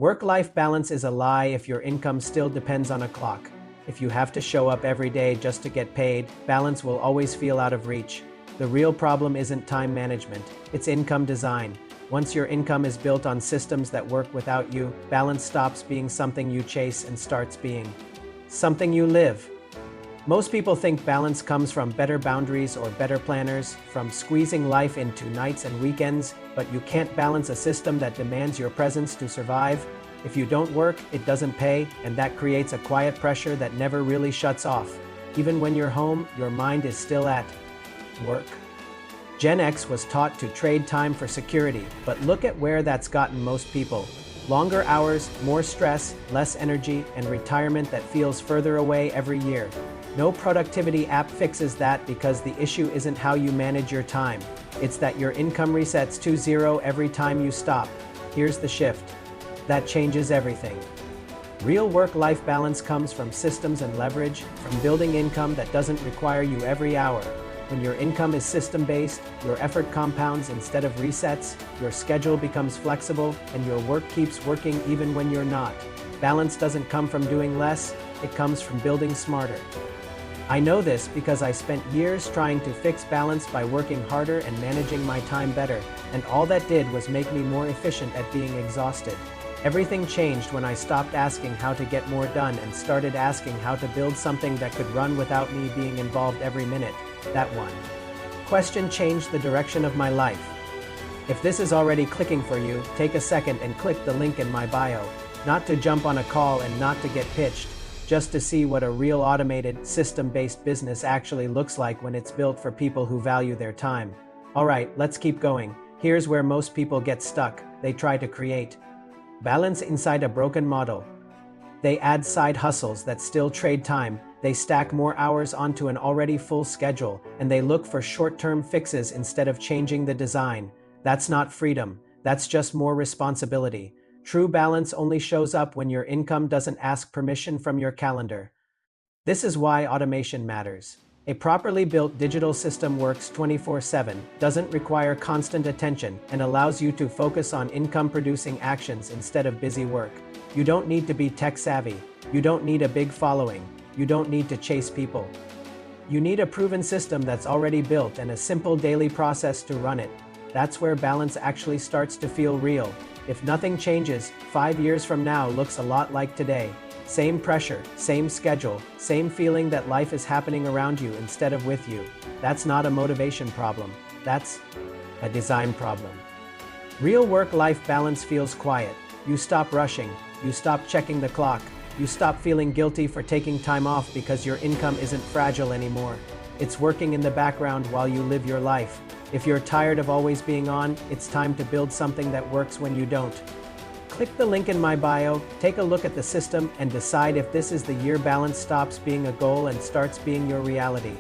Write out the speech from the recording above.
Work-life balance is a lie if your income still depends on a clock. If you have to show up every day just to get paid, balance will always feel out of reach. The real problem isn't time management, it's income design. Once your income is built on systems that work without you, balance stops being something you chase and starts being something you live. Most people think balance comes from better boundaries or better planners, from squeezing life into nights and weekends, but you can't balance a system that demands your presence to survive. If you don't work, it doesn't pay, and that creates a quiet pressure that never really shuts off. Even when you're home, your mind is still at work. Gen X was taught to trade time for security, but look at where that's gotten most people. Longer hours, more stress, less energy, and retirement that feels further away every year. No productivity app fixes that because the issue isn't how you manage your time. It's that your income resets to zero every time you stop. Here's the shift. That changes everything. Real work-life balance comes from systems and leverage, from building income that doesn't require you every hour. When your income is system-based, your effort compounds instead of resets, your schedule becomes flexible, and your work keeps working even when you're not. Balance doesn't come from doing less, it comes from building smarter. I know this because I spent years trying to fix balance by working harder and managing my time better, and all that did was make me more efficient at being exhausted. Everything changed when I stopped asking how to get more done and started asking how to build something that could run without me being involved every minute. That one question changed the direction of my life. If this is already clicking for you, take a second and click the link in my bio. Not to jump on a call and not to get pitched, just to see what a real automated, system-based business actually looks like when it's built for people who value their time. Alright, let's keep going. Here's where most people get stuck. They try to create balance inside a broken model. They add side hustles that still trade time, they stack more hours onto an already full schedule, and they look for short-term fixes instead of changing the design. That's not freedom, that's just more responsibility. True balance only shows up when your income doesn't ask permission from your calendar. This is why automation matters. A properly built digital system works 24/7, doesn't require constant attention, and allows you to focus on income-producing actions instead of busy work. You don't need to be tech-savvy. You don't need a big following. You don't need to chase people. You need a proven system that's already built and a simple daily process to run it. That's where balance actually starts to feel real. If nothing changes, 5 years from now looks a lot like today. Same pressure, same schedule, same feeling that life is happening around you instead of with you. That's not a motivation problem. That's a design problem. Real work-life balance feels quiet. You stop rushing. You stop checking the clock. You stop feeling guilty for taking time off because your income isn't fragile anymore. It's working in the background while you live your life. If you're tired of always being on, it's time to build something that works when you don't. Click the link in my bio, take a look at the system, and decide if this is the year balance stops being a goal and starts being your reality.